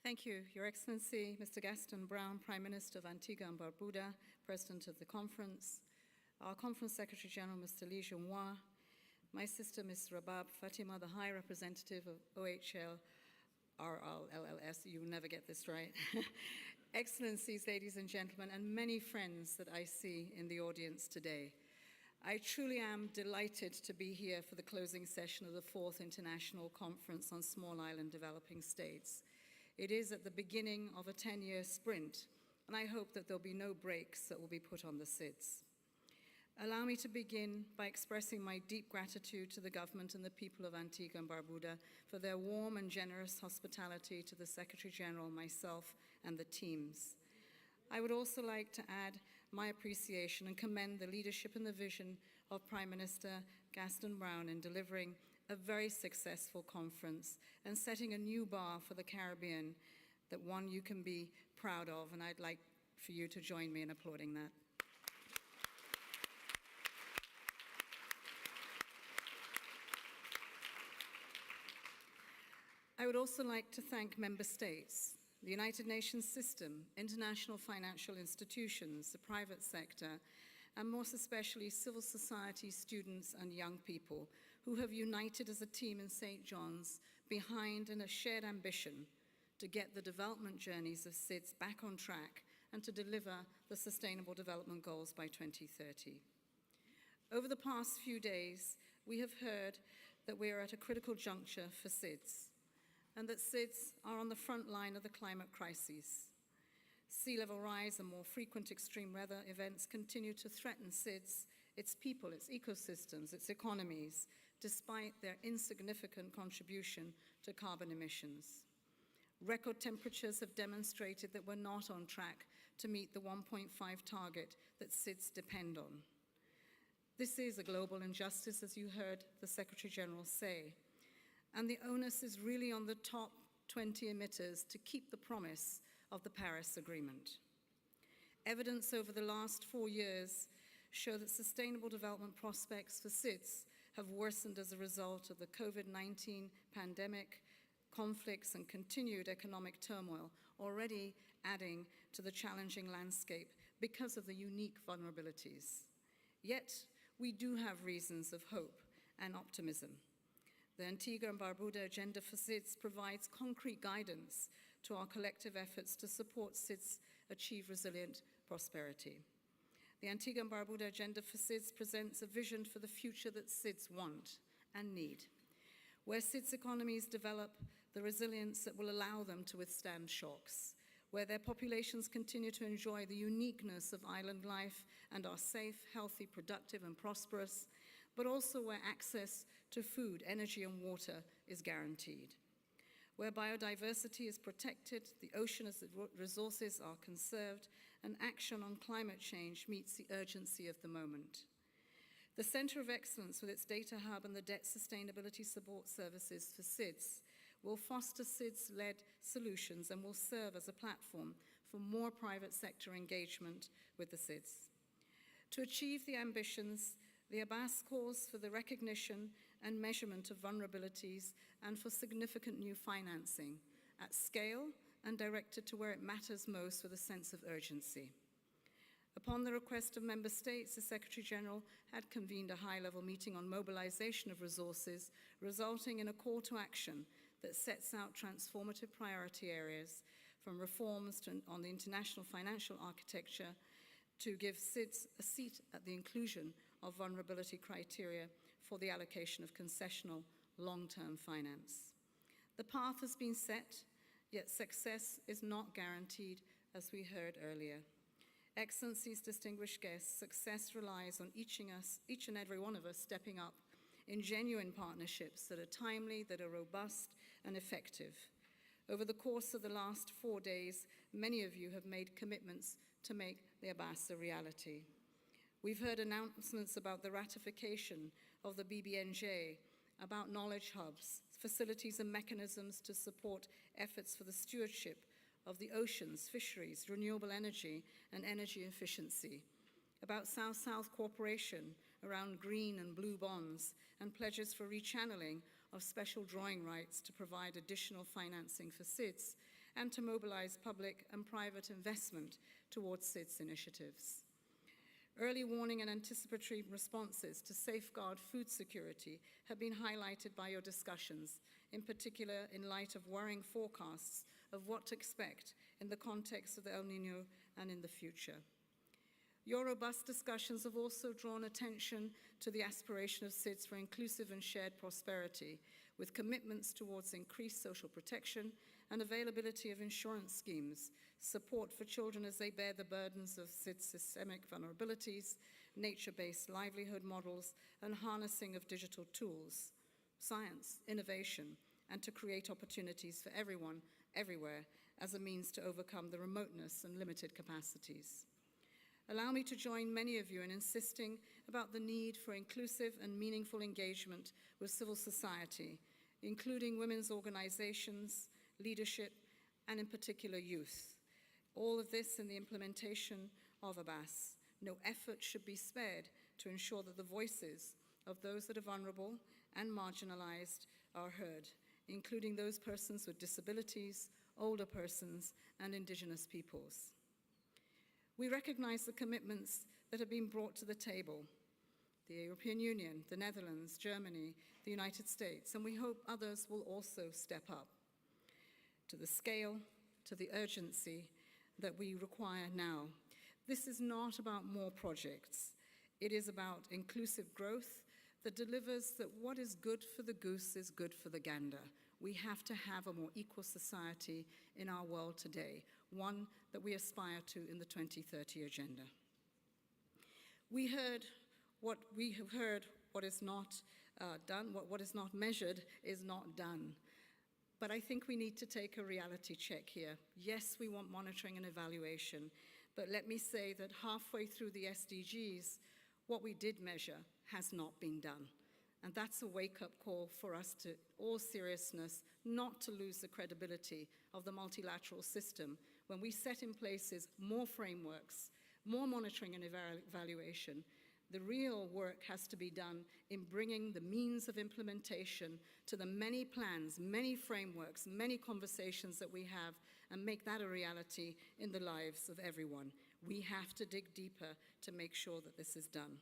Thank you, Your Excellency, Mr. Gaston Brown, Prime Minister of Antigua and Barbuda, President of the conference, our Conference Secretary-General, Mr. Li Junhua, my sister, Ms. Rabab Fatima, the High Representative of OHL, RLLS, you will never get this right, Excellencies, ladies and gentlemen, and many friends that I see in the audience today. I truly am delighted to be here for the closing session of the 4th International Conference on Small Island Developing States. It is at the beginning of a 10-year sprint, and I hope that there'll be no brakes that will be put on the SIDS. Allow me to begin by expressing my deep gratitude to the government and the people of Antigua and Barbuda for their warm and generous hospitality to the Secretary-General, myself, and the teams. I would also like to add my appreciation and commend the leadership and the vision of Prime Minister Gaston Brown in delivering a very successful conference and setting a new bar for the Caribbean, that one you can be proud of, and I'd like for you to join me in applauding that. I would also like to thank member states, the United Nations system, international financial institutions, the private sector, and most especially civil society, students, and young people who have united as a team in St. John's behind a shared ambition to get the development journeys of SIDS back on track and to deliver the Sustainable Development Goals by 2030. Over the past few days, we have heard that we are at a critical juncture for SIDS, and that SIDS are on the front line of the climate crises. Sea level rise and more frequent extreme weather events continue to threaten SIDS, its people, its ecosystems, its economies, despite their insignificant contribution to carbon emissions. Record temperatures have demonstrated that we're not on track to meet the 1.5 target that SIDS depend on. This is a global injustice, as you heard the Secretary-General say, and the onus is really on the top 20 emitters to keep the promise of the Paris Agreement. Evidence over the last 4 years show that sustainable development prospects for SIDS have worsened as a result of the COVID-19 pandemic, conflicts, and continued economic turmoil, already adding to the challenging landscape because of the unique vulnerabilities. Yet, we do have reasons of hope and optimism. The Antigua and Barbuda Agenda for SIDS provides concrete guidance to our collective efforts to support SIDS achieve resilient prosperity. The Antigua and Barbuda Agenda for SIDS presents a vision for the future that SIDS want and need, where SIDS economies develop the resilience that will allow them to withstand shocks, where their populations continue to enjoy the uniqueness of island life and are safe, healthy, productive, and prosperous, but also where access to food, energy, and water is guaranteed, where biodiversity is protected, the ocean as resources are conserved, and action on climate change meets the urgency of the moment. The Center of Excellence, with its data hub and the debt sustainability support services for SIDS, will foster SIDS-led solutions and will serve as a platform for more private sector engagement with the SIDS. To achieve the ambitions, the Abbas calls for the recognition and measurement of vulnerabilities and for significant new financing at scale and directed to where it matters most with a sense of urgency. Upon the request of member states, the Secretary-General had convened a high-level meeting on mobilization of resources, resulting in a call to action that sets out transformative priority areas, from reforms on the international financial architecture to give SIDS a seat at the inclusion of vulnerability criteria for the allocation of concessional long-term finance. The path has been set, yet success is not guaranteed, as we heard earlier. Excellencies, distinguished guests, success relies on each and every one of us stepping up in genuine partnerships that are timely, that are robust and effective. Over the course of the last 4 days, many of you have made commitments to make the Abbas a reality. We've heard announcements about the ratification of the BBNJ, about knowledge hubs, facilities and mechanisms to support efforts for the stewardship of the oceans, fisheries, renewable energy, and energy efficiency, about South-South cooperation around green and blue bonds, and pledges for rechanneling of special drawing rights to provide additional financing for SIDS, and to mobilize public and private investment towards SIDS initiatives. Early warning and anticipatory responses to safeguard food security have been highlighted by your discussions, in particular in light of worrying forecasts of what to expect in the context of the El Niño and in the future. Your robust discussions have also drawn attention to the aspiration of SIDS for inclusive and shared prosperity, with commitments towards increased social protection and availability of insurance schemes, support for children as they bear the burdens of SIDS systemic vulnerabilities, nature-based livelihood models, and harnessing of digital tools, science, innovation, and to create opportunities for everyone, everywhere, as a means to overcome the remoteness and limited capacities. Allow me to join many of you in insisting about the need for inclusive and meaningful engagement with civil society, including women's organizations, leadership, and in particular youth. All of this in the implementation of Abbas. No effort should be spared to ensure that the voices of those that are vulnerable and marginalized are heard, including those persons with disabilities, older persons, and indigenous peoples. We recognize the commitments that have been brought to the table, the European Union, the Netherlands, Germany, the United States, and we hope others will also step up to the scale, to the urgency that we require now. This is not about more projects. It is about inclusive growth that delivers that what is good for the goose is good for the gander. We have to have a more equal society in our world today, one that we aspire to in the 2030 Agenda. We have heard what is not done, what is not measured is not done. But I think we need to take a reality check here. Yes, we want monitoring and evaluation, but let me say that halfway through the SDGs, what we did measure has not been done. And that's a wake-up call for us to, all seriousness, not to lose the credibility of the multilateral system when we set in places more frameworks, more monitoring and evaluation. The real work has to be done in bringing the means of implementation to the many plans, many frameworks, many conversations that we have, and make that a reality in the lives of everyone. We have to dig deeper to make sure that this is done.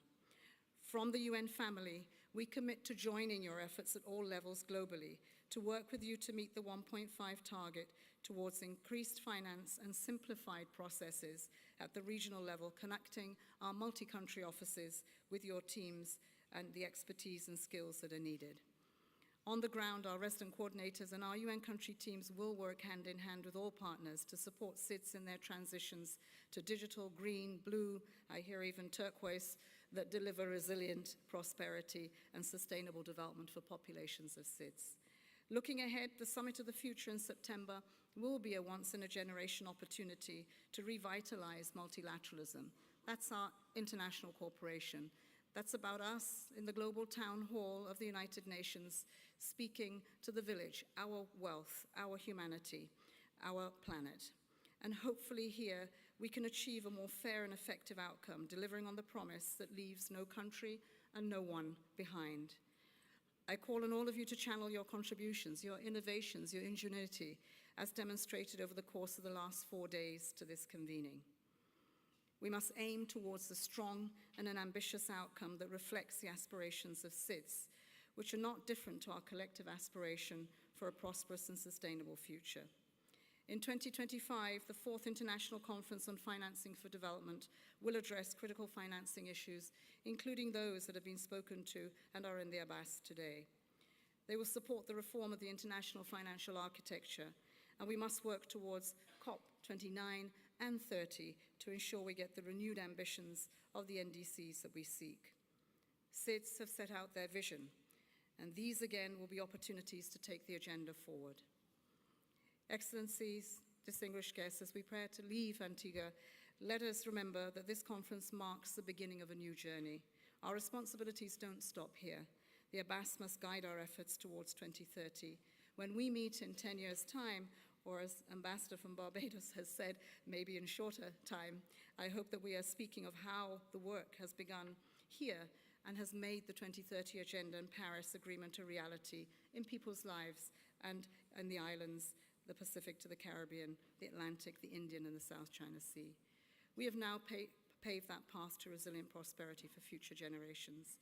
From the UN family, we commit to joining your efforts at all levels globally, to work with you to meet the 1.5 target towards increased finance and simplified processes at the regional level, connecting our multi-country offices with your teams and the expertise and skills that are needed. On the ground, our resident coordinators and our UN country teams will work hand in hand with all partners to support SIDS in their transitions to digital, green, blue, I hear even turquoise, that deliver resilient prosperity and sustainable development for populations of SIDS. Looking ahead, the Summit of the Future in September will be a once-in-a-generation opportunity to revitalize multilateralism. That's our international cooperation. That's about us in the global town hall of the United Nations, speaking to the village, our wealth, our humanity, our planet. And hopefully here, we can achieve a more fair and effective outcome, delivering on the promise that leaves no country and no one behind. I call on all of you to channel your contributions, your innovations, your ingenuity, as demonstrated over the course of the last 4 days to this convening. We must aim towards a strong and an ambitious outcome that reflects the aspirations of SIDS, which are not different to our collective aspiration for a prosperous and sustainable future. In 2025, the 4th International Conference on Financing for Development will address critical financing issues, including those that have been spoken to and are in the Abbas today. They will support the reform of the international financial architecture, and we must work towards COP29 and 30 to ensure we get the renewed ambitions of the NDCs that we seek. SIDS have set out their vision, and these again will be opportunities to take the agenda forward. Excellencies, distinguished guests, as we prepare to leave Antigua, let us remember that this conference marks the beginning of a new journey. Our responsibilities don't stop here. The Abbas must guide our efforts towards 2030. When we meet in 10 years' time, or as Ambassador from Barbados has said, maybe in shorter time, I hope that we are speaking of how the work has begun here and has made the 2030 Agenda and Paris Agreement a reality in people's lives and in the islands the Pacific to the Caribbean, the Atlantic, the Indian, and the South China Sea. We have now paved that path to resilient prosperity for future generations.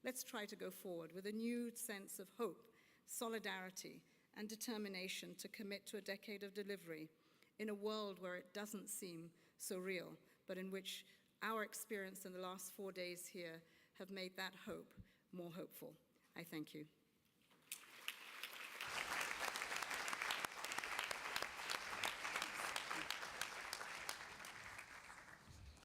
Let's try to go forward with a new sense of hope, solidarity, and determination to commit to a decade of delivery in a world where it doesn't seem so real, but in which our experience in the last 4 days here have made that hope more hopeful. I thank you.